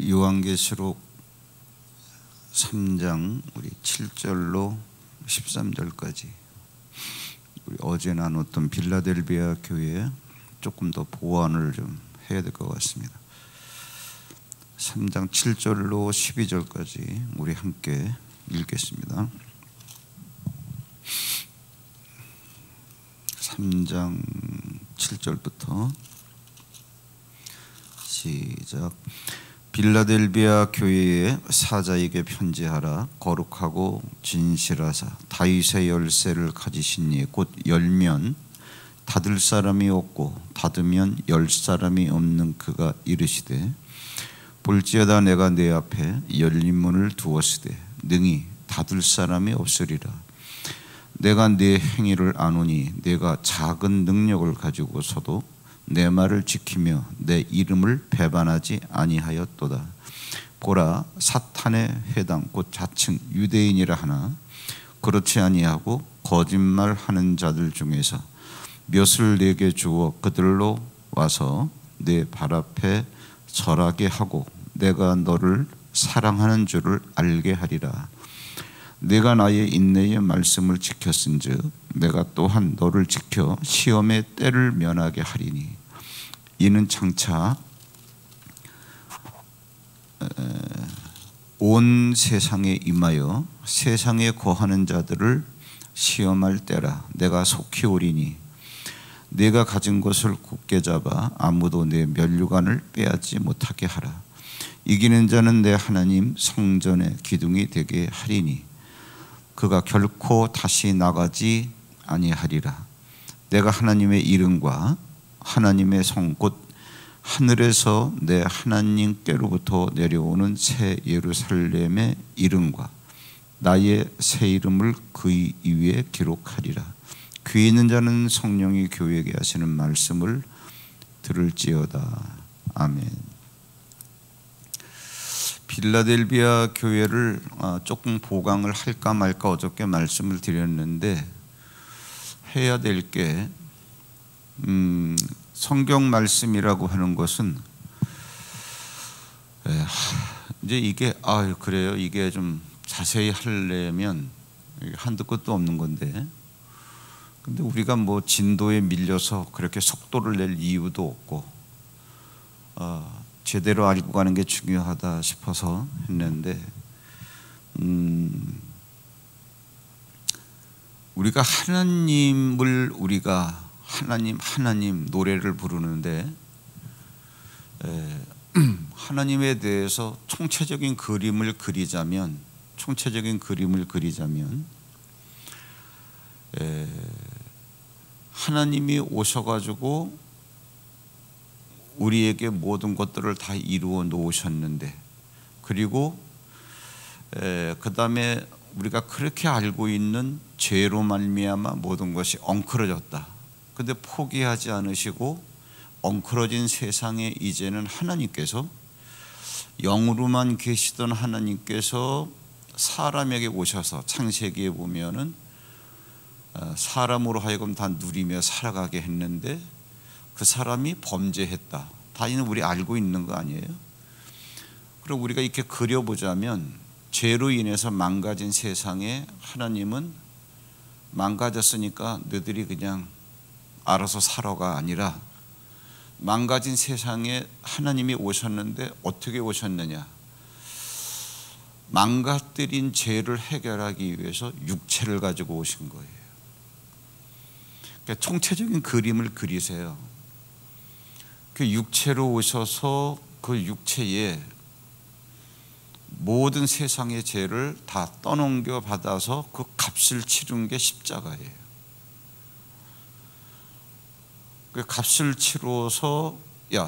요한계시록 3장 우리 7절로 13절까지 우리 어제 나눴던 빌라델비아 교회에 조금 더 보완을 좀 해야 될 것 같습니다. 3장 7절로 12절까지 우리 함께 읽겠습니다. 3장 7절부터 시작. 빌라델비아 교회의 사자에게 편지하라. 거룩하고 진실하사 다윗의 열쇠를 가지신 이 곧 열면 닫을 사람이 없고 닫으면 열 사람이 없는 그가 이르시되 볼지어다 내가 내 앞에 열린 문을 두었으되 능히 닫을 사람이 없으리라. 내가 네 행위를 아노니 내가 작은 능력을 가지고서도 내 말을 지키며 내 이름을 배반하지 아니하였도다. 보라, 사탄의 회당 곧 자칭 유대인이라 하나 그렇지 아니하고 거짓말하는 자들 중에서 몇을 내게 주어 그들로 와서 내 발 앞에 절하게 하고 내가 너를 사랑하는 줄을 알게 하리라. 내가 나의 인내의 말씀을 지켰은즉 내가 또한 너를 지켜 시험의 때를 면하게 하리니 이는 장차 온 세상에 임하여 세상에 거하는 자들을 시험할 때라. 내가 속히 오리니 내가 가진 것을 굳게 잡아 아무도 내 면류관을 빼앗지 못하게 하라. 이기는 자는 내 하나님 성전의 기둥이 되게 하리니 그가 결코 다시 나가지 아니하리라. 내가 하나님의 이름과 하나님의 성 곧 하늘에서 내 하나님께로부터 내려오는 새 예루살렘의 이름과 나의 새 이름을 그 위에 기록하리라. 귀 있는 자는 성령이 교회에게 하시는 말씀을 들을지어다. 아멘. 빌라델비아 교회를 조금 보강을 할까 말까 어저께 말씀을 드렸는데 해야 될 게 성경 말씀이라고 하는 것은 이제 이게 그래요. 이게 좀 자세히 하려면 한두 끝도 없는 건데 근데 우리가 뭐 진도에 밀려서 그렇게 속도를 낼 이유도 없고 제대로 알고 가는 게 중요하다 싶어서 했는데 우리가 하나님을 우리가 하나님 노래를 부르는데 하나님에 대해서 총체적인 그림을 그리자면 하나님이 오셔가지고 우리에게 모든 것들을 다 이루어 놓으셨는데 그리고 그 다음에 우리가 그렇게 알고 있는 죄로 말미암아 모든 것이 엉클어졌다. 근데 포기하지 않으시고 엉클어진 세상에 이제는 하나님께서 영으로만 계시던 하나님께서 사람에게 오셔서 창세기에 보면은 사람으로 하여금 다 누리며 살아가게 했는데 그 사람이 범죄했다. 다 이는 우리 알고 있는 거 아니에요? 그럼 우리가 이렇게 그려보자면 죄로 인해서 망가진 세상에 하나님은 망가졌으니까 너희들이 그냥 알아서 살아가 아니라 망가진 세상에 하나님이 오셨는데 어떻게 오셨느냐? 망가뜨린 죄를 해결하기 위해서 육체를 가지고 오신 거예요. 그러니까 총체적인 그림을 그리세요. 그 육체로 오셔서 그 육체에 모든 세상의 죄를 다 떠넘겨 받아서 그 값을 치른 게 십자가예요. 그 값을 치러서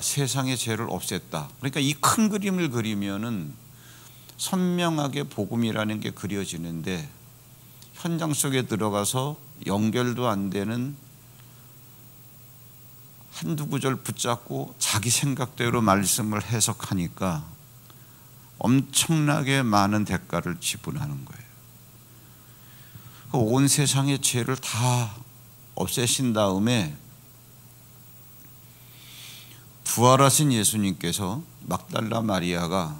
세상의 죄를 없앴다. 그러니까 이 큰 그림을 그리면은 선명하게 복음이라는 게 그려지는데 현장 속에 들어가서 연결도 안 되는 한두 구절 붙잡고 자기 생각대로 말씀을 해석하니까 엄청나게 많은 대가를 지불하는 거예요. 온 세상의 죄를 다 없애신 다음에 부활하신 예수님께서 막달라 마리아가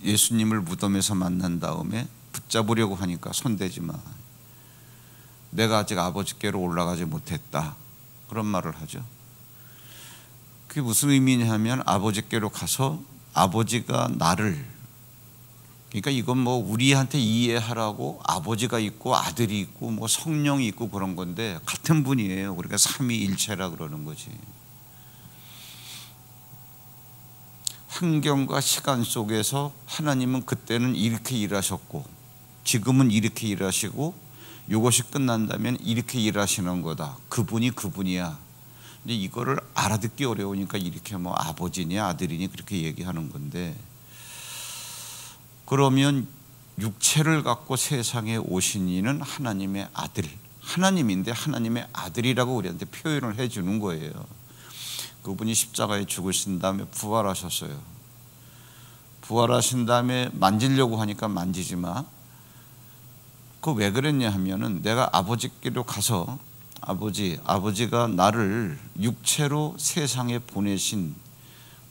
예수님을 무덤에서 만난 다음에 붙잡으려고 하니까 손대지 마. 내가 아직 아버지께로 올라가지 못했다. 그런 말을 하죠. 그게 무슨 의미냐면 아버지께로 가서 아버지가 나를, 그러니까 이건 뭐 우리한테 이해하라고 아버지가 있고 아들이 있고 뭐 성령이 있고 그런 건데 같은 분이에요. 우리가 삼위일체라 그러는 거지. 환경과 시간 속에서 하나님은 그때는 이렇게 일하셨고 지금은 이렇게 일하시고 이것이 끝난다면 이렇게 일하시는 거다. 그분이 그분이야. 근데 이거를 알아듣기 어려우니까 이렇게 뭐 아버지니 아들이니 그렇게 얘기하는 건데, 그러면 육체를 갖고 세상에 오신 이는 하나님의 아들, 하나님인데 하나님의 아들이라고 우리한테 표현을 해주는 거예요. 그분이 십자가에 죽으신 다음에 부활하셨어요. 부활하신 다음에 만지려고 하니까 만지지 마. 그 왜 그랬냐 하면은 내가 아버지께로 가서 아버지가 나를 육체로 세상에 보내신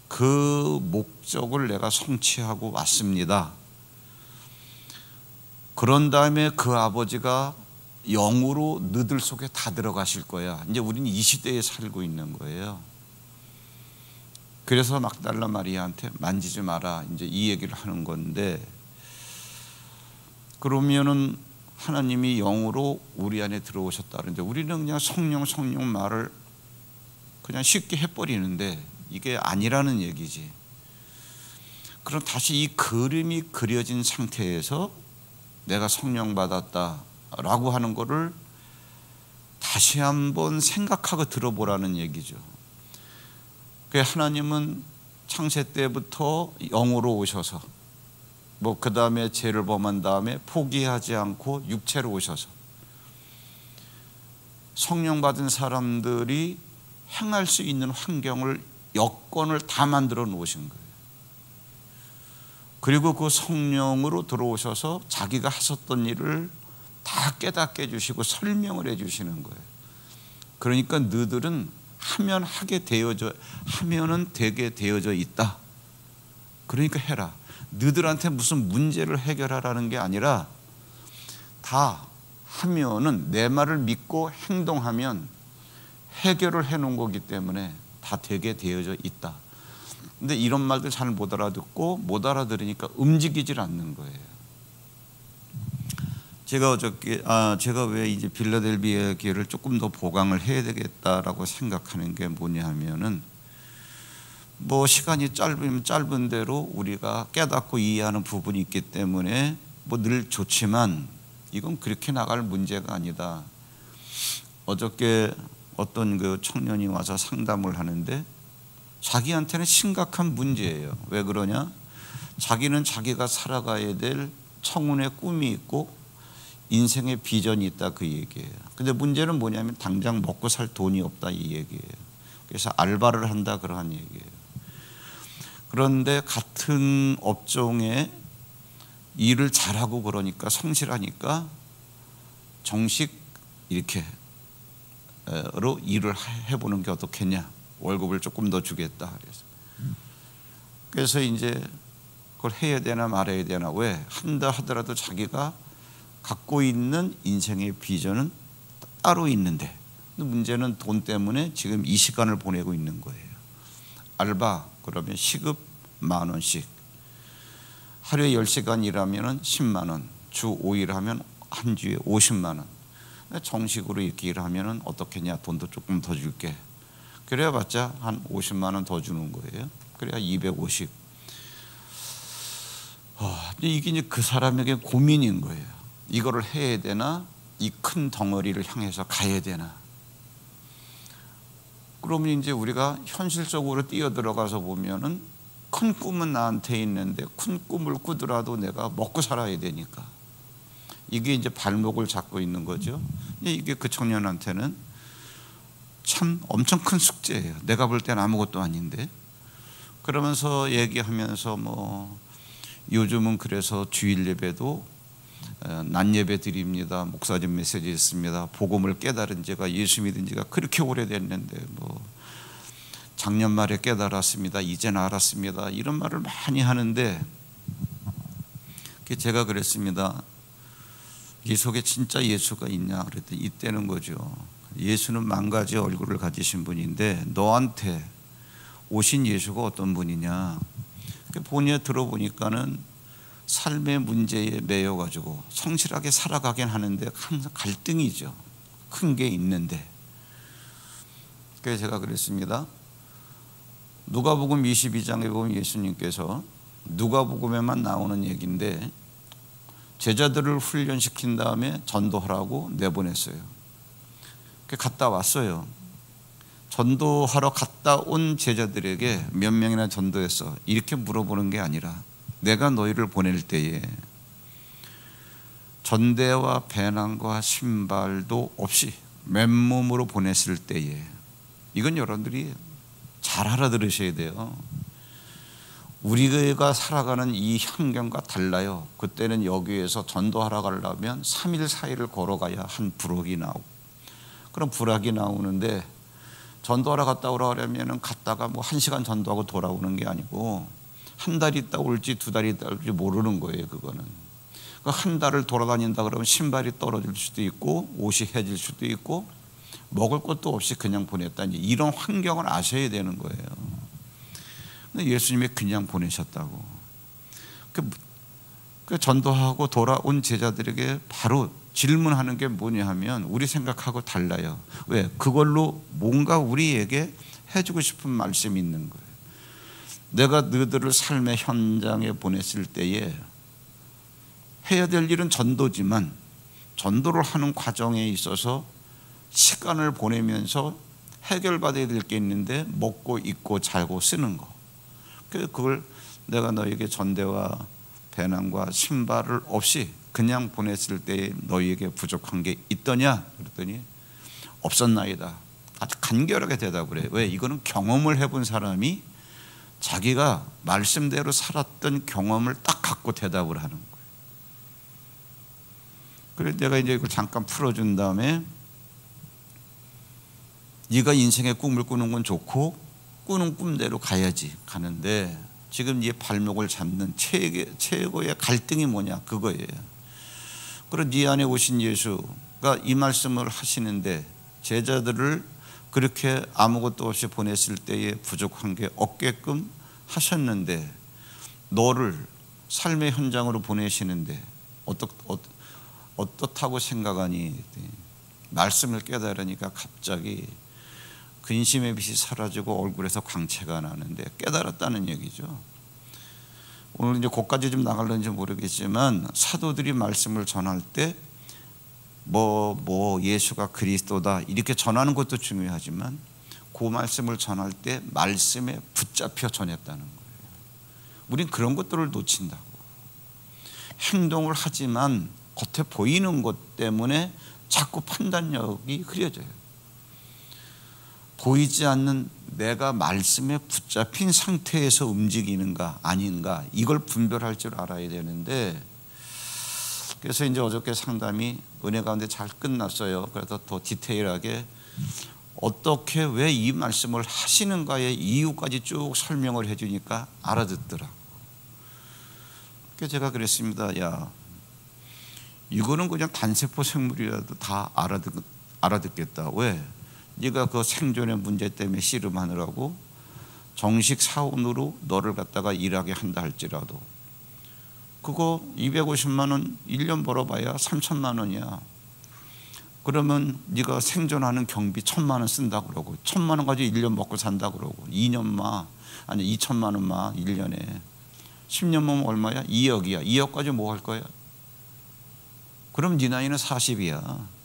그 목적을 내가 성취하고 왔습니다. 그런 다음에 그 아버지가 영으로 너들 속에 다 들어가실 거야. 이제 우리는 이 시대에 살고 있는 거예요. 그래서 막달라 마리아한테 만지지 마라, 이제 이 얘기를 하는 건데, 그러면은 하나님이 영으로 우리 안에 들어오셨다 그러는데 우리는 그냥 성령 말을 그냥 쉽게 해버리는데 이게 아니라는 얘기지. 그럼 다시 이 그림이 그려진 상태에서 내가 성령 받았다라고 하는 거를 다시 한번 생각하고 들어보라는 얘기죠. 하나님은 창세 때부터 영으로 오셔서 뭐 그 다음에 죄를 범한 다음에 포기하지 않고 육체로 오셔서 성령 받은 사람들이 행할 수 있는 환경을, 여건을 다 만들어 놓으신 거예요. 그리고 그 성령으로 들어오셔서 자기가 하셨던 일을 다 깨닫게 해주시고 설명을 해주시는 거예요. 그러니까 너희들은 하면은 되게 되어져 있다. 그러니까 해라. 너희들한테 무슨 문제를 해결하라는 게 아니라 다 하면은, 내 말을 믿고 행동하면 해결을 해놓은 거기 때문에 다 되게 되어져 있다. 근데 이런 말들 잘 못 알아듣고 못 알아들으니까 움직이질 않는 거예요. 제가 왜 이제 빌라델비아 교회를 조금 더 보강을 해야 되겠다라고 생각하는 게 뭐냐 하면은, 뭐 시간이 짧으면 짧은 대로 우리가 깨닫고 이해하는 부분이 있기 때문에 뭐 늘 좋지만 이건 그렇게 나갈 문제가 아니다. 어저께 어떤 그 청년이 와서 상담을 하는데 자기한테는 심각한 문제예요. 왜 그러냐? 자기는 자기가 살아가야 될 청운의 꿈이 있고 인생의 비전이 있다, 그 얘기예요. 근데 문제는 뭐냐면 당장 먹고 살 돈이 없다, 이 얘기예요. 그래서 알바를 한다, 그러한 얘기예요. 그런데 같은 업종에 일을 잘하고 그러니까, 성실하니까 정식 이렇게 로 일을 해보는 게 어떻겠냐, 월급을 조금 더 주겠다. 그래서 이제 그걸 해야 되나 말아야 되나, 왜 한다 하더라도 자기가 갖고 있는 인생의 비전은 따로 있는데, 문제는 돈 때문에 지금 이 시간을 보내고 있는 거예요. 알바 그러면 시급 10,000원씩, 하루에 10시간 일하면 10만 원, 주 5일 하면 한 주에 50만 원. 정식으로 이렇게 일하면 어떻겠냐, 돈도 조금 더 줄게. 그래야 봤자 한 50만 원 더 주는 거예요. 그래야 250. 이게 이제 그 사람에게 고민인 거예요. 이거를 해야 되나, 이 큰 덩어리를 향해서 가야 되나. 그러면 이제 우리가 현실적으로 뛰어들어가서 보면은 큰 꿈은 나한테 있는데 큰 꿈을 꾸더라도 내가 먹고 살아야 되니까 이게 이제 발목을 잡고 있는 거죠. 이게 그 청년한테는 참 엄청 큰 숙제예요. 내가 볼 때는 아무것도 아닌데. 그러면서 얘기하면서 뭐 요즘은 그래서 주일 예배도 낮 예배 드립니다. 목사님 메시지 있습니다. 복음을 깨달은 지가, 예수 믿은 지가 그렇게 오래됐는데 뭐 작년 말에 깨달았습니다. 이제는 알았습니다. 이런 말을 많이 하는데 제가 그랬습니다. 이 속에 진짜 예수가 있냐 그랬더니 있다는 거죠. 예수는 만 가지 얼굴을 가지신 분인데 너한테 오신 예수가 어떤 분이냐. 본인이 들어보니까는 삶의 문제에 매여 가지고 성실하게 살아가긴 하는데 항상 갈등이죠. 큰 게 있는데. 그래서 제가 그랬습니다. 누가복음 22장에 보면 예수님께서 누가복음에만 나오는 얘기인데 제자들을 훈련시킨 다음에 전도하라고 내보냈어요. 갔다 왔어요. 전도하러 갔다 온 제자들에게 몇 명이나 전도했어? 이렇게 물어보는 게 아니라 내가 너희를 보낼 때에 전대와 배낭과 신발도 없이 맨몸으로 보냈을 때에, 이건 여러분들이 잘 알아들으셔야 돼요. 우리가 살아가는 이 환경과 달라요. 그때는 여기에서 전도하러 가려면 3일 4일을 걸어가야 한 부록이 나오고, 그럼 부락이 나오는데 전도하러 갔다 오라면 갔다가 뭐 1시간 전도하고 돌아오는 게 아니고 한 달 있다 올지 2달 있다 올지 모르는 거예요. 그거는 한 달을 돌아다닌다 그러면 신발이 떨어질 수도 있고 옷이 해질 수도 있고 먹을 것도 없이 그냥 보냈다니, 이런 환경을 아셔야 되는 거예요. 근데 예수님이 그냥 보내셨다고. 그 전도하고 돌아온 제자들에게 바로 질문하는 게 뭐냐 하면 우리 생각하고 달라요. 왜? 그걸로 뭔가 우리에게 해주고 싶은 말씀이 있는 거예요. 내가 너희들을 삶의 현장에 보냈을 때에 해야 될 일은 전도지만 전도를 하는 과정에 있어서 시간을 보내면서 해결받아야 될 게 있는데 먹고 입고 자고 쓰는 거, 그걸 내가 너에게 전대와 배낭과 신발을 없이 그냥 보냈을 때 너희에게 부족한 게 있더냐 그랬더니 없었나이다. 아주 간결하게 대답을 해요. 왜? 이거는 경험을 해본 사람이 자기가 말씀대로 살았던 경험을 딱 갖고 대답을 하는 거예요. 그래서 내가 이제 이걸 잠깐 풀어준 다음에 네가 인생의 꿈을 꾸는 건 좋고 꾸는 꿈대로 가야지 가는데 지금 네 발목을 잡는 최고의 갈등이 뭐냐 그거예요. 그리고 네 안에 오신 예수가 이 말씀을 하시는데 제자들을 그렇게 아무것도 없이 보냈을 때에 부족한 게 없게끔 하셨는데 너를 삶의 현장으로 보내시는데 어떻다고 생각하니? 말씀을 깨달으니까 갑자기 근심의 빛이 사라지고 얼굴에서 광채가 나는데 깨달았다는 얘기죠. 오늘 이제 거기까지 좀 나갈는지 모르겠지만 사도들이 말씀을 전할 때 예수가 그리스도다 이렇게 전하는 것도 중요하지만 그 말씀을 전할 때 말씀에 붙잡혀 전했다는 거예요. 우린 그런 것들을 놓친다고. 행동을 하지만 겉에 보이는 것 때문에 자꾸 판단력이 흐려져요. 보이지 않는 내가 말씀에 붙잡힌 상태에서 움직이는가 아닌가, 이걸 분별할 줄 알아야 되는데, 그래서 이제 어저께 상담이 은혜 가운데 잘 끝났어요. 그래서 더 디테일하게 어떻게 왜 이 말씀을 하시는가의 이유까지 쭉 설명을 해주니까 알아듣더라고. 그래서 제가 그랬습니다. 야, 이거는 그냥 단세포 생물이라도 다 알아듣겠다. 왜? 네가 그 생존의 문제 때문에 씨름하느라고 정식 사원으로 너를 갖다가 일하게 한다 할지라도 그거 250만 원 1년 벌어봐야 3천만 원이야. 그러면 네가 생존하는 경비 1,000만 원 쓴다 그러고 1,000만 원 가지고 1년 먹고 산다 그러고 2년만 아니 2천만 원만 1년에 10년만 얼마야? 2억이야. 2억 가지고 뭐 할 거야? 그럼 네 나이는 40이야.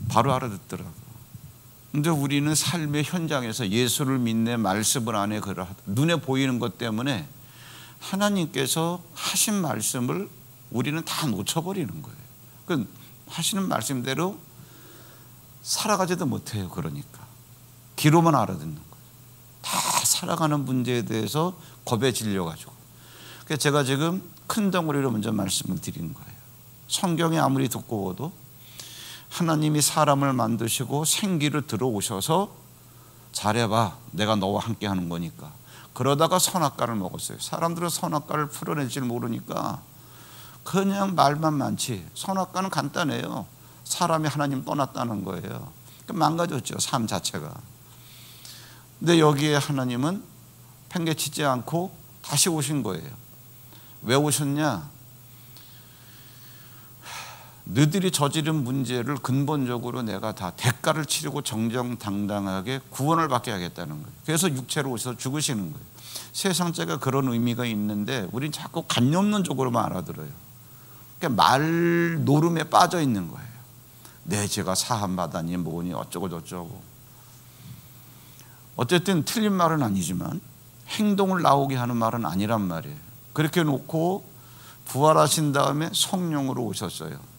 바로 알아듣더라고. 근데 우리는 삶의 현장에서 예수를 믿네, 말씀을 안 해, 눈에 보이는 것 때문에 하나님께서 하신 말씀을 우리는 다 놓쳐버리는 거예요. 그 하시는 말씀대로 살아가지도 못해요. 그러니까 귀로만 알아듣는 거예요. 다 살아가는 문제에 대해서 겁에 질려가지고. 그래서 제가 지금 큰 덩어리로 먼저 말씀을 드리는 거예요. 성경이 아무리 두꺼워도 하나님이 사람을 만드시고 생기를 들어오셔서 잘해봐, 내가 너와 함께 하는 거니까 그러다가 선악과를 먹었어요. 사람들은 선악과를 풀어낼 줄 모르니까 그냥 말만 많지. 선악과는 간단해요. 사람이 하나님 떠났다는 거예요. 망가졌죠, 삶 자체가. 근데 여기에 하나님은 팽개치지 않고 다시 오신 거예요. 왜 오셨냐? 너희들이 저지른 문제를 근본적으로 내가 다 대가를 치르고 정정당당하게 구원을 받게 하겠다는 거예요. 그래서 육체로 오셔서 죽으시는 거예요. 세상자가 그런 의미가 있는데 우린 자꾸 관념론 쪽으로만 알아들어요. 그러니까 말 노름에 빠져 있는 거예요. 내 죄가 사함받았니 뭐니 어쩌고 저쩌고. 어쨌든 틀린 말은 아니지만 행동을 나오게 하는 말은 아니란 말이에요. 그렇게 놓고 부활하신 다음에 성령으로 오셨어요.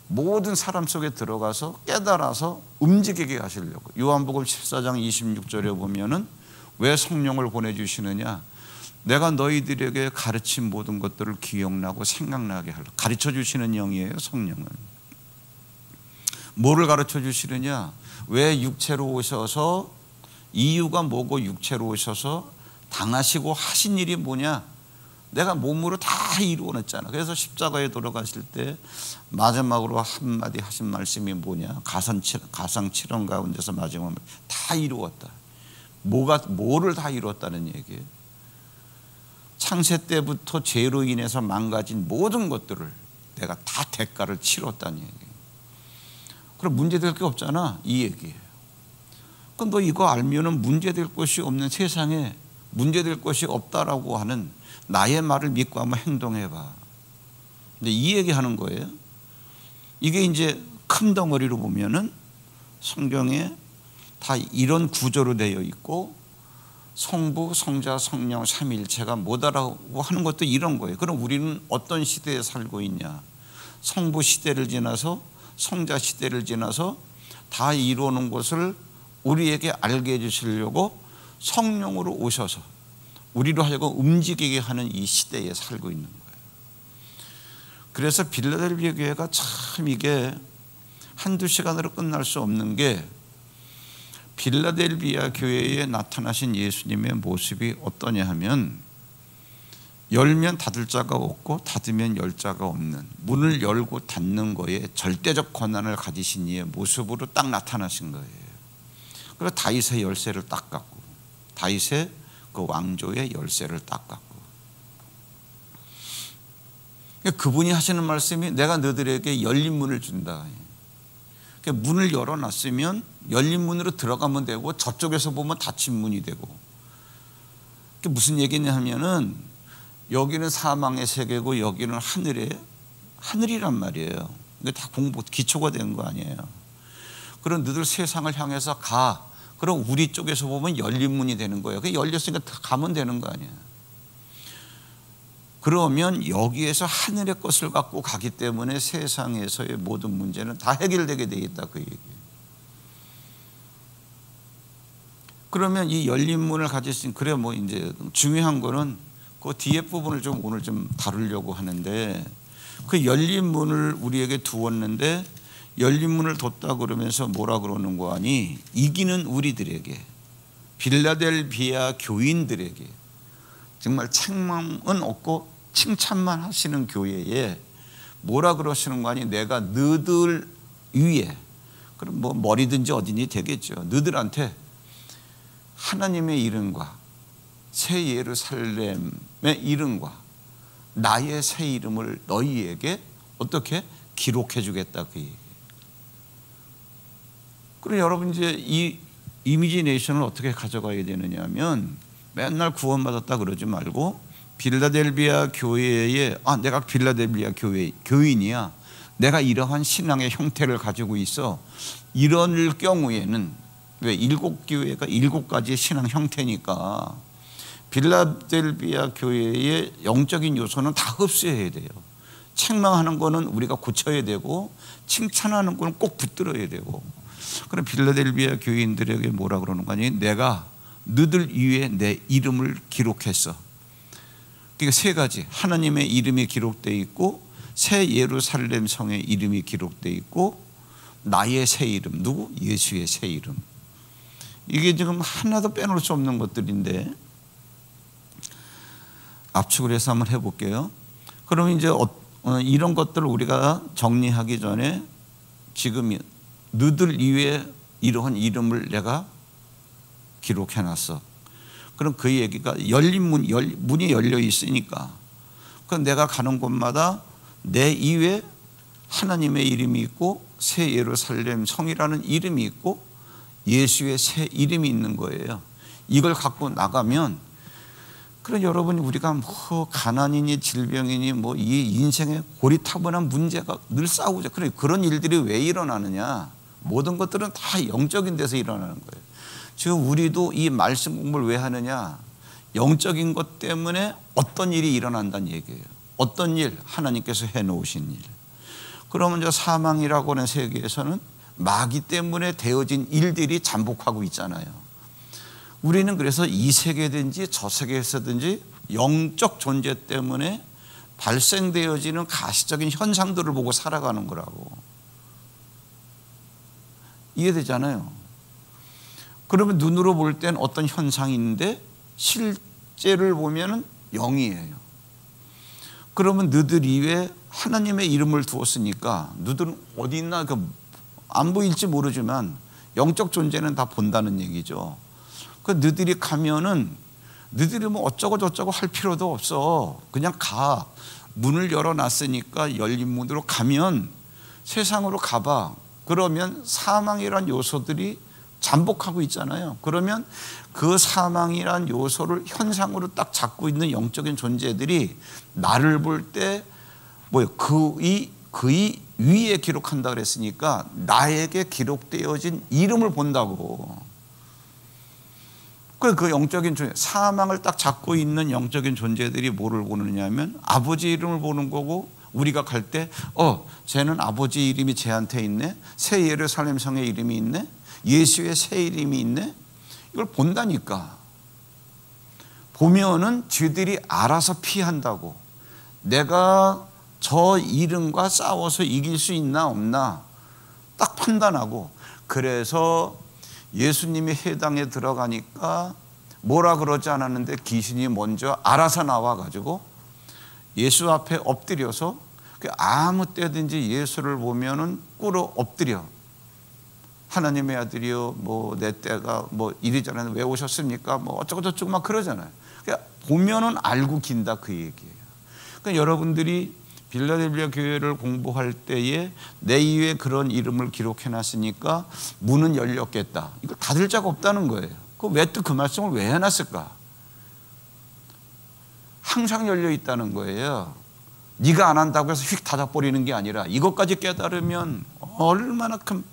모든 사람 속에 들어가서 깨달아서 움직이게 하시려고. 요한복음 14장 26절에 보면은 왜 성령을 보내주시느냐? 내가 너희들에게 가르친 모든 것들을 기억나고 생각나게 하려고. 가르쳐 주시는 영이에요, 성령은. 뭐를 가르쳐 주시느냐? 왜 육체로 오셔서, 이유가 뭐고 육체로 오셔서 당하시고 하신 일이 뭐냐? 내가 몸으로 다 이루어냈잖아. 그래서 십자가에 돌아가실 때 마지막으로 한마디 하신 말씀이 뭐냐? 가상칠언 가운데서 마지막 다 이루었다. 뭐를 다 이루었다는 얘기예요? 창세 때부터 죄로 인해서 망가진 모든 것들을 내가 다 대가를 치렀다는 얘기예요. 그럼 문제될 게 없잖아, 이 얘기예요. 그럼 너 이거 알면은 문제될 것이 없는 세상에 문제될 것이 없다라고 하는 나의 말을 믿고 한번 행동해봐. 근데 이 얘기하는 거예요. 이게 이제 큰 덩어리로 보면은 성경에 다 이런 구조로 되어 있고, 성부, 성자, 성령, 삼위일체가 뭐다라고 하는 것도 이런 거예요. 그럼 우리는 어떤 시대에 살고 있냐? 성부 시대를 지나서 성자 시대를 지나서 다 이루어놓은 것을 우리에게 알게 해주시려고 성령으로 오셔서 우리로 하여금 움직이게 하는 이 시대에 살고 있는 거예요. 그래서 빌라델비아 교회가 참 이게 한두 시간으로 끝날 수 없는 게, 빌라델비아 교회에 나타나신 예수님의 모습이 어떠냐 하면, 열면 닫을 자가 없고 닫으면 열 자가 없는, 문을 열고 닫는 거에 절대적 권한을 가지신 이의 모습으로 딱 나타나신 거예요. 그리고 다윗의 열쇠를 딱 갖고, 다윗의 그 왕조의 열쇠를 딱 갖고, 그분이 하시는 말씀이 내가 너희들에게 열린 문을 준다. 문을 열어놨으면 열린 문으로 들어가면 되고 저쪽에서 보면 닫힌 문이 되고. 그게 무슨 얘기냐 하면은 여기는 사망의 세계고 여기는 하늘이란 말이에요. 이게 다 기초가 된 거 아니에요. 그럼 너희들 세상을 향해서 가. 그럼 우리 쪽에서 보면 열린 문이 되는 거예요. 그게 열렸으니까 가면 되는 거 아니에요. 그러면 여기에서 하늘의 것을 갖고 가기 때문에 세상에서의 모든 문제는 다 해결되게 돼 있다, 그 얘기예요. 그러면 이 열린 문을 가지신, 그래 뭐 이제 중요한 거는 그 뒤에 부분을 좀 오늘 좀 다루려고 하는데, 그 열린 문을 우리에게 두었는데, 열린 문을 뒀다 그러면서 뭐라 그러는 거 아니? 이기는 우리들에게, 빌라델비아 교인들에게 정말 책망은 없고 칭찬만 하시는 교회에 뭐라 그러시는 거 아니? 내가 너희들 위에, 그럼 뭐 머리든지 어디니 되겠죠. 너희들한테 하나님의 이름과 새 예루살렘의 이름과 나의 새 이름을 너희에게 어떻게 기록해 주겠다, 그 얘기. 그럼 여러분 이제 이 이미지네이션을 어떻게 가져가야 되느냐 하면, 맨날 구원받았다 그러지 말고 빌라델비아 교회에, 내가 빌라델비아 교인이야, 내가 이러한 신앙의 형태를 가지고 있어, 이럴 경우에는, 왜? 7교회가 7가지의 신앙 형태니까 빌라델비아 교회의 영적인 요소는 다 흡수해야 돼요. 책망하는 거는 우리가 고쳐야 되고 칭찬하는 거는 꼭 붙들어야 되고. 그럼 빌라델비아 교인들에게 뭐라 그러는 거 아니? 내가 너희들 위에 내 이름을 기록했어. 그러니까 3가지, 하나님의 이름이 기록되어 있고, 새 예루살렘 성의 이름이 기록되어 있고, 나의 새 이름, 누구? 예수의 새 이름. 이게 지금 하나도 빼놓을 수 없는 것들인데, 압축을 해서 한번 해볼게요. 그러면 이제 이런 것들을 우리가 정리하기 전에 지금 너들 이외에 이러한 이름을 내가 기록해놨어. 그럼 그 얘기가 문이 열려 있으니까, 그럼 내가 가는 곳마다 내 이외에 하나님의 이름이 있고 새 예루살렘 성이라는 이름이 있고 예수의 새 이름이 있는 거예요. 이걸 갖고 나가면, 그럼 여러분, 우리가 뭐 가난이니 질병이니 뭐 이 인생의 고리타분한 문제가 늘 싸우죠. 그런 일들이 왜 일어나느냐? 모든 것들은 다 영적인 데서 일어나는 거예요. 지금 우리도 이 말씀 공부를 왜 하느냐? 영적인 것 때문에 어떤 일이 일어난다는 얘기예요. 어떤 일? 하나님께서 해놓으신 일. 그러면 이제 사망이라고 하는 세계에서는 마귀 때문에 되어진 일들이 잠복하고 있잖아요. 우리는 그래서 이 세계든지 저 세계에서든지 영적 존재 때문에 발생되어지는 가시적인 현상들을 보고 살아가는 거라고. 이해되잖아요. 그러면 눈으로 볼 땐 어떤 현상이 있는데 실제를 보면은 영이에요. 그러면 너들 이외에 하나님의 이름을 두었으니까 너들은 어디 있나 안 보일지 모르지만 영적 존재는 다 본다는 얘기죠. 그 너들이 가면은 너들이 뭐 어쩌고 저쩌고 할 필요도 없어. 그냥 가. 문을 열어놨으니까 열린 문으로 가면 세상으로 가봐. 그러면 사망이란 요소들이 잠복하고 있잖아요. 그러면 그 사망이란 요소를 현상으로 딱 잡고 있는 영적인 존재들이 나를 볼 때 뭐예요? 그의 위에 기록한다 그랬으니까 나에게 기록되어진 이름을 본다고. 그 영적인 존재, 사망을 딱 잡고 있는 영적인 존재들이 뭐를 보느냐 하면 아버지 이름을 보는 거고, 우리가 갈 때 쟤는 아버지 이름이 쟤한테 있네, 새 예루살렘 성의 이름이 있네, 예수의 새 이름이 있네. 이걸 본다니까. 보면은 쥐들이 알아서 피한다고. 내가 저 이름과 싸워서 이길 수 있나 없나 딱 판단하고. 그래서 예수님이 해당에 들어가니까 뭐라 그러지 않았는데 귀신이 먼저 알아서 나와가지고 예수 앞에 엎드려서 아무 때든지 예수를 보면은 꿇어 엎드려. 하나님의 아들이요, 뭐 내 때가 뭐 이리저리 왜 오셨습니까? 뭐 어쩌고 저쩌고 막 그러잖아요. 그러니까 보면은 알고 긴다 그 얘기예요. 그러니까 여러분들이 빌라델비아 교회를 공부할 때에 내 이외에 그런 이름을 기록해놨으니까 문은 열렸겠다. 이거 닫을 자가 없다는 거예요. 왜 또 그 말씀을 왜 해놨을까? 항상 열려 있다는 거예요. 네가 안 한다고 해서 휙 닫아버리는 게 아니라 이것까지 깨달으면 얼마나 큰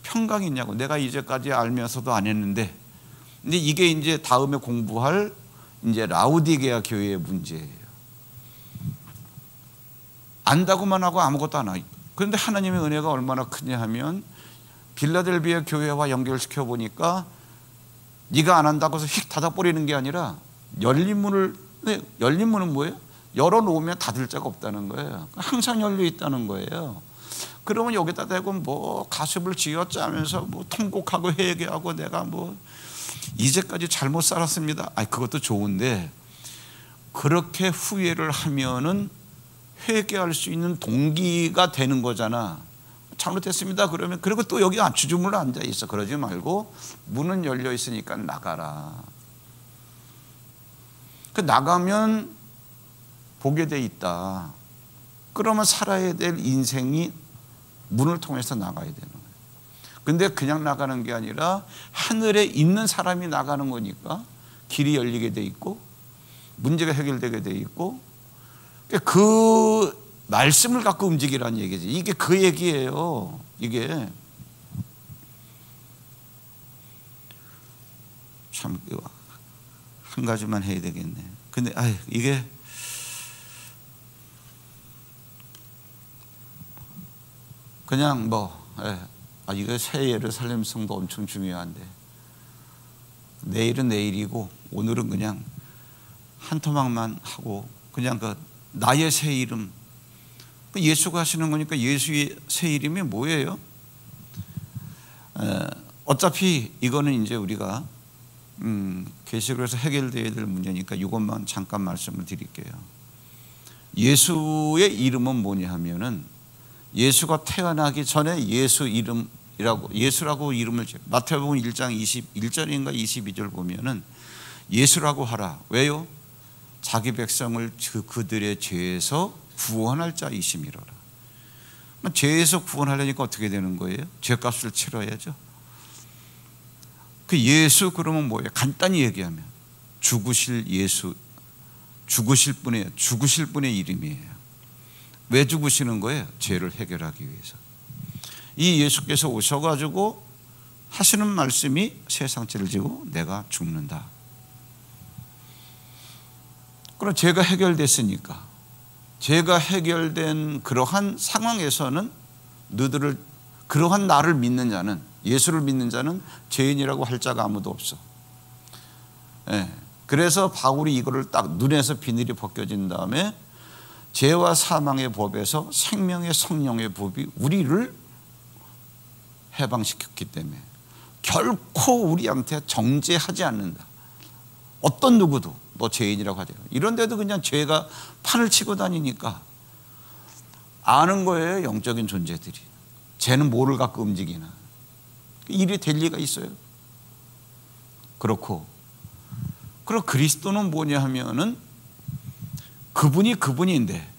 평강이 있냐고. 내가 이제까지 알면서도 안 했는데. 근데 이게 이제 다음에 공부할 이제 라우디게아 교회의 문제예요. 안다고만 하고 아무것도 안 하고. 그런데 하나님의 은혜가 얼마나 크냐 하면 빌라델비아 교회와 연결시켜 보니까 네가 안 한다고 해서 휙 닫아버리는 게 아니라 열린 문은 뭐예요? 열어놓으면 닫을 자가 없다는 거예요. 항상 열려 있다는 거예요. 그러면 여기다 대고 뭐 가슴을 쥐어짜면서 뭐 통곡하고 회개하고 내가 뭐 이제까지 잘못 살았습니다. 그것도 좋은데 그렇게 후회를 하면은 회개할 수 있는 동기가 되는 거잖아. 잘못했습니다. 그러면 그리고 또 여기 주저물러 앉아 있어. 그러지 말고 문은 열려 있으니까 나가라. 나가면 보게 돼 있다. 그러면 살아야 될 인생이 문을 통해서 나가야 되는 거예요. 근데 그냥 나가는 게 아니라 하늘에 있는 사람이 나가는 거니까 길이 열리게 돼 있고 문제가 해결되게 돼 있고, 그 말씀을 갖고 움직이라는 얘기지. 이게 그 얘기예요. 이게 참 한 가지만 해야 되겠네. 근데 이게 그냥 이거 새 예루살렘 성도 엄청 중요한데 내일은 내일이고 오늘은 그냥 한 토막만 하고 그냥 나의 새 이름, 예수가 하시는 거니까 예수의 새 이름이 뭐예요? 어차피 이거는 이제 우리가 계시록에서 해결되어야 될 문제니까 이것만 잠깐 말씀을 드릴게요. 예수의 이름은 뭐냐 하면은 예수가 태어나기 전에 예수라고 이름을 마태복음 1장 21절인가 22절 보면은 예수라고 하라. 왜요? 자기 백성을 그들의 죄에서 구원할 자이심이로라. 죄에서 구원하려니까 어떻게 되는 거예요? 죄값을 치러야죠. 그 예수 그러면 뭐예요? 간단히 얘기하면 죽으실 예수, 죽으실 분의 이름이에요. 왜 죽으시는 거예요? 죄를 해결하기 위해서. 이 예수께서 오셔가지고 하시는 말씀이 세상죄를 지고 내가 죽는다. 그럼 죄가 해결됐으니까, 죄가 해결된 그러한 상황에서는 너희들을, 그러한 나를 믿는 자는, 예수를 믿는 자는 죄인이라고 할 자가 아무도 없어. 그래서 바울이 이거를 딱 눈에서 비늘이 벗겨진 다음에 죄와 사망의 법에서 생명의 성령의 법이 우리를 해방시켰기 때문에 결코 우리한테 정죄하지 않는다. 어떤 누구도 너 죄인이라고 하대요. 이런데도 그냥 죄가 판을 치고 다니니까 아는 거예요. 영적인 존재들이 죄는 뭐를 갖고 움직이나. 일이 될 리가 있어요. 그리고 그리스도는 뭐냐 하면은 그분이 그분인데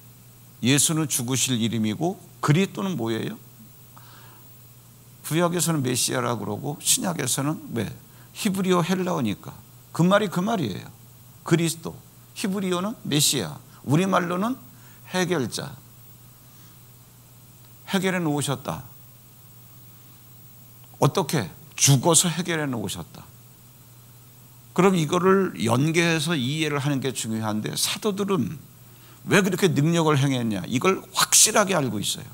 예수는 죽으실 이름이고 그리스도는 뭐예요? 구약에서는 메시아라고 그러고 신약에서는 왜? 히브리어 헬라어니까 그 말이 그 말이에요. 그리스도, 히브리어는 메시아, 우리말로는 해결자. 해결해 놓으셨다. 어떻게? 죽어서 해결해 놓으셨다. 그럼 이거를 연계해서 이해를 하는 게 중요한데 사도들은 왜 그렇게 능력을 행했냐? 이걸 확실하게 알고 있어요.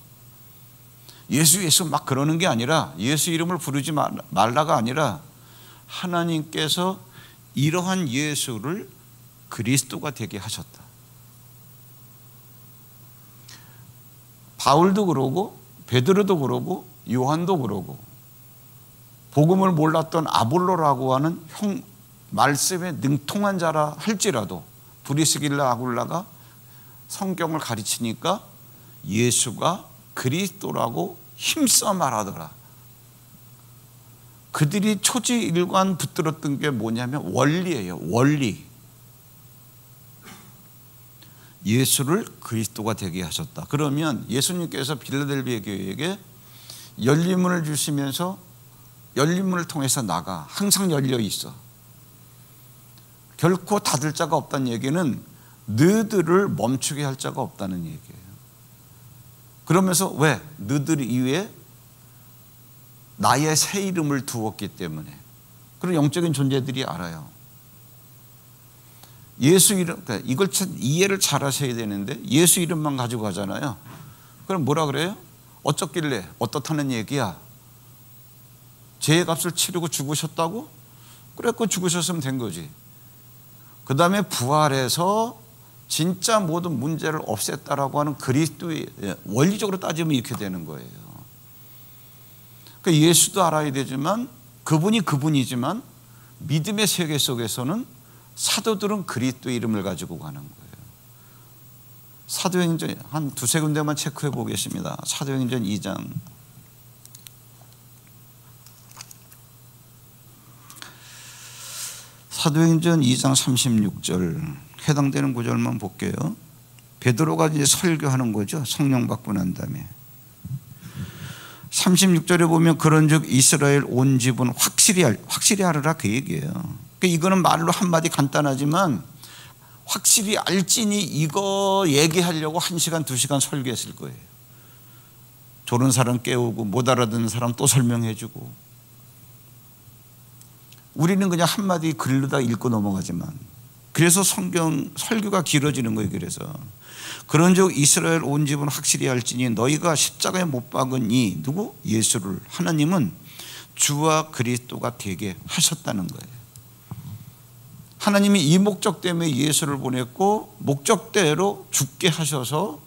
예수 막 그러는 게 아니라, 예수 이름을 부르지 말라가 아니라 하나님께서 이러한 예수를 그리스도가 되게 하셨다. 바울도 그러고 베드로도 그러고 요한도 그러고 복음을 몰랐던 아볼로라고 하는 말씀에 능통한 자라 할지라도 브리스길라 아굴라가 성경을 가르치니까 예수가 그리스도라고 힘써 말하더라. 그들이 초지일관 붙들었던 게 뭐냐면 원리예요. 원리. 예수를 그리스도가 되게 하셨다. 그러면 예수님께서 빌라델비아 교회에게 열린문을 주시면서 열린문을 통해서 나가. 항상 열려 있어. 결코 닫을 자가 없다는 얘기는 너희들을 멈추게 할 자가 없다는 얘기예요. 그러면서 왜? 너희들 이외에 나의 새 이름을 두었기 때문에. 그런 영적인 존재들이 알아요. 예수 이름, 그러니까 이걸 이해를 잘 하셔야 되는데 예수 이름만 가지고 가잖아요. 그럼 뭐라 그래요? 어쩌길래 어떻다는 얘기야? 죄의 값을 치르고 죽으셨다고? 그래서 죽으셨으면 된 거지. 그 다음에 부활해서 진짜 모든 문제를 없앴다라고 하는 그리스도의, 원리적으로 따지면 이렇게 되는 거예요. 그러니까 예수도 알아야 되지만 그분이 그분이지만 믿음의 세계 속에서는 사도들은 그리스도의 이름을 가지고 가는 거예요. 사도행전 한 두세 군데만 체크해 보겠습니다. 사도행전 2장. 사도행전 2장 36절 해당되는 구절만 볼게요. 베드로가 이제 설교하는 거죠. 성령 받고 난 다음에 36절에 보면 그런즉 이스라엘 온 집은 확실히 알으라 그 얘기예요. 그러니까 이거는 말로 한마디 간단하지만 확실히 알지니 이거 얘기하려고 1시간 2시간 설교했을 거예요. 졸은 사람 깨우고 못 알아듣는 사람 또 설명해 주고. 우리는 그냥 한마디 글로다 읽고 넘어가지만 그래서 성경 설교가 길어지는 거예요. 그래서 그런즉 이스라엘 온 집은 확실히 알지니 너희가 십자가에 못 박은 이 누구? 예수를 하나님은 주와 그리스도가 되게 하셨다는 거예요. 하나님이 이 목적 때문에 예수를 보냈고 목적대로 죽게 하셔서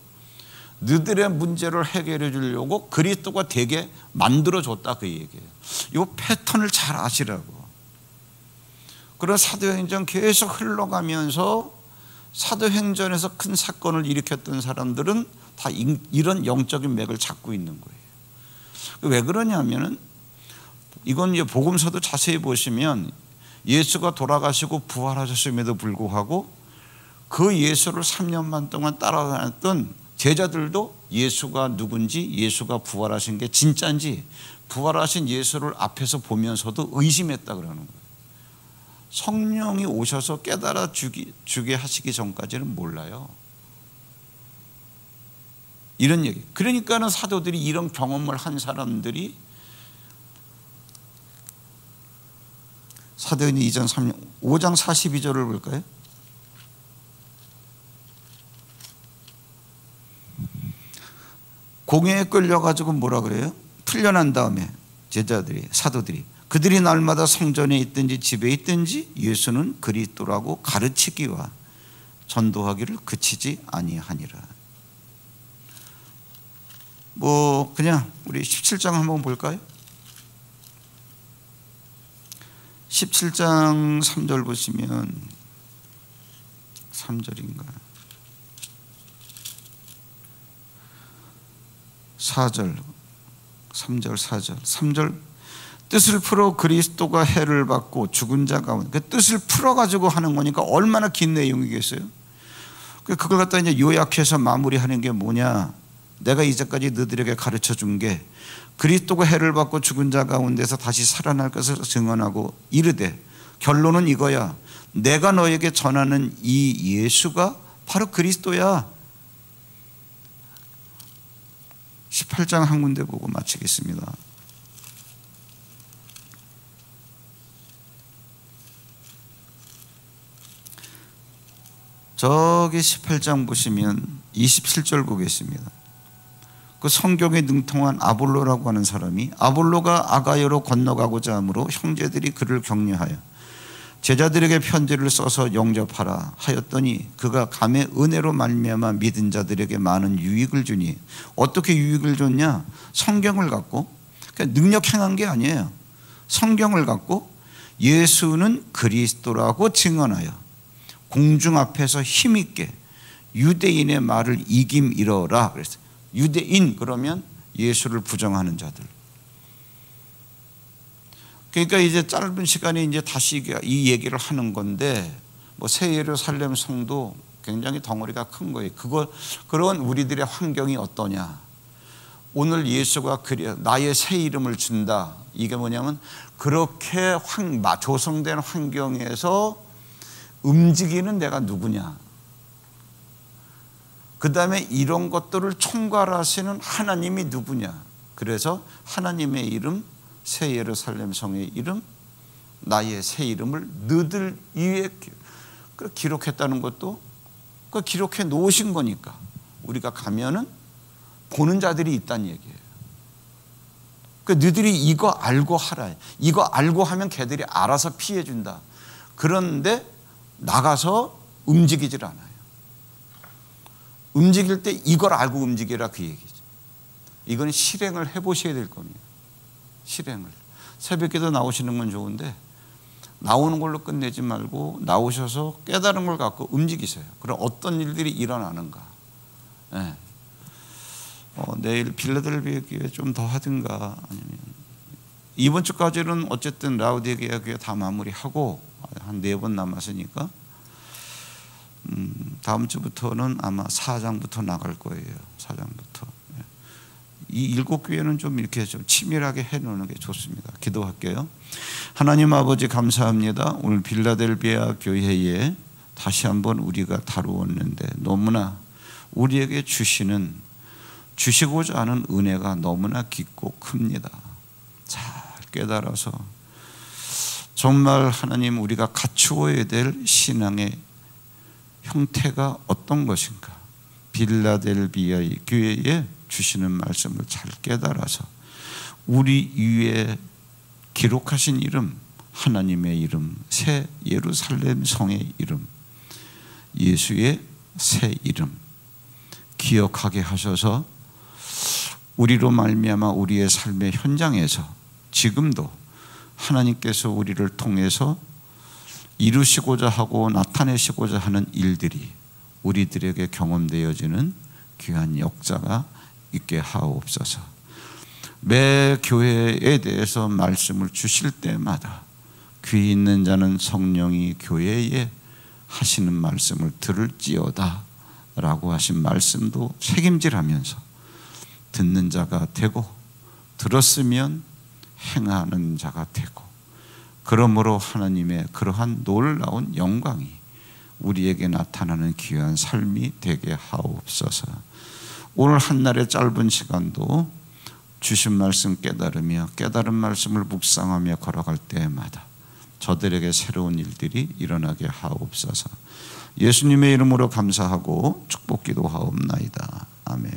너희들의 문제를 해결해 주려고 그리스도가 되게 만들어 줬다 그 얘기예요. 이 패턴을 잘 아시라고. 그런 사도행전 계속 흘러가면서 사도행전에서 큰 사건을 일으켰던 사람들은 다 이런 영적인 맥을 잡고 있는 거예요. 왜 그러냐면은 이건 이제 복음서도 자세히 보시면 예수가 돌아가시고 부활하셨음에도 불구하고 그 예수를 3년 반 동안 따라다녔던 제자들도 예수가 누군지, 예수가 부활하신 게 진짜인지, 부활하신 예수를 앞에서 보면서도 의심했다 그러는 거예요. 성령이 오셔서 깨달아 주게 하시기 전까지는 몰라요. 이런 얘기. 그러니까는 사도들이 이런 경험을 한 사람들이 사도행전 2장 3장 5장 42절을 볼까요? 공회에 끌려가지고 뭐라 그래요? 풀려난 다음에 제자들이, 사도들이 그들이 날마다 성전에 있든지 집에 있든지 예수는 그리스도라고 가르치기와 전도하기를 그치지 아니하니라. 뭐 그냥 우리 17장 한번 볼까요? 17장 3절 보시면 3절인가 4절 3절 4절 3절 뜻을 풀어 그리스도가 해를 받고 죽은 자 가운데, 그 뜻을 풀어가지고 하는 거니까 얼마나 긴 내용이겠어요? 그걸 갖다 이제 요약해서 마무리하는 게 뭐냐? 내가 이제까지 너희들에게 가르쳐 준 게 그리스도가 해를 받고 죽은 자 가운데서 다시 살아날 것을 증언하고 이르되, 결론은 이거야. 내가 너에게 전하는 이 예수가 바로 그리스도야. 18장 한 군데 보고 마치겠습니다. 저기 18장 보시면 27절 보겠습니다. 그 성경에 능통한 아볼로라고 하는 사람이, 아볼로가 아가야로 건너가고자 하므로 형제들이 그를 격려하여 제자들에게 편지를 써서 영접하라 하였더니 그가 감의 은혜로 말미암아 믿은 자들에게 많은 유익을 주니, 어떻게 유익을 줬냐? 성경을 갖고, 그러니까 능력 행한 게 아니에요. 성경을 갖고 예수는 그리스도라고 증언하여 공중 앞에서 힘있게 유대인의 말을 이김이러라 그랬어요. 유대인 그러면 예수를 부정하는 자들. 그러니까 이제 짧은 시간에 이제 다시 이 얘기를 하는 건데, 뭐 새 예루살렘 성도 굉장히 덩어리가 큰 거예요. 그런 우리들의 환경이 어떠냐? 오늘 예수가 나의 새 이름을 준다. 이게 뭐냐면 그렇게 조성된 환경에서 움직이는 내가 누구냐? 그 다음에 이런 것들을 총괄하시는 하나님이 누구냐? 그래서 하나님의 이름, 새 예루살렘 성의 이름, 나의 새 이름을 너희들 위에 기록했다는 것도 그 기록해 놓으신 거니까 우리가 가면은 보는 자들이 있다는 얘기예요. 그 너희들이 이거 알고 하라. 이거 알고 하면 걔들이 알아서 피해 준다. 그런데 나가서 움직이질 않아요. 움직일 때 이걸 알고 움직이라 그 얘기죠. 이건 실행을 해보셔야 될 겁니다. 실행을. 새벽에도 나오시는 건 좋은데 나오는 걸로 끝내지 말고 나오셔서 깨달은 걸 갖고 움직이세요. 그럼 어떤 일들이 일어나는가. 네. 내일 빌라델비아 교회 좀 더 하든가, 아니면 이번 주까지는 어쨌든 라우디게아 교회 다 마무리하고 한 4번 남았으니까 다음 주부터는 아마 4장부터 나갈 거예요. 4장부터. 이 7교회는 좀 이렇게 좀 치밀하게 해놓는 게 좋습니다. 기도할게요. 하나님 아버지 감사합니다. 오늘 빌라델비아 교회에 다시 한번 우리가 다루었는데 너무나 우리에게 주시고자 하는 은혜가 너무나 깊고 큽니다. 잘 깨달아서 정말 하나님 우리가 갖추어야 될 신앙의 형태가 어떤 것인가, 빌라델비아 교회에 주시는 말씀을 잘 깨달아서 우리 위에 기록하신 이름, 하나님의 이름, 새 예루살렘 성의 이름, 예수의 새 이름 기억하게 하셔서 우리로 말미암아 우리의 삶의 현장에서 지금도 하나님께서 우리를 통해서 이루시고자 하고 나타내시고자 하는 일들이 우리들에게 경험되어지는 귀한 역사가 있게 하옵소서. 매 교회에 대해서 말씀을 주실 때마다 귀 있는 자는 성령이 교회에 하시는 말씀을 들을지어다 라고 하신 말씀도 책임질하면서 듣는 자가 되고 들었으면 행하는 자가 되고, 그러므로 하나님의 그러한 놀라운 영광이 우리에게 나타나는 귀한 삶이 되게 하옵소서. 오늘 한날의 짧은 시간도 주신 말씀 깨달으며 깨달은 말씀을 묵상하며 걸어갈 때마다 저들에게 새로운 일들이 일어나게 하옵소서. 예수님의 이름으로 감사하고 축복 기도하옵나이다. 아멘.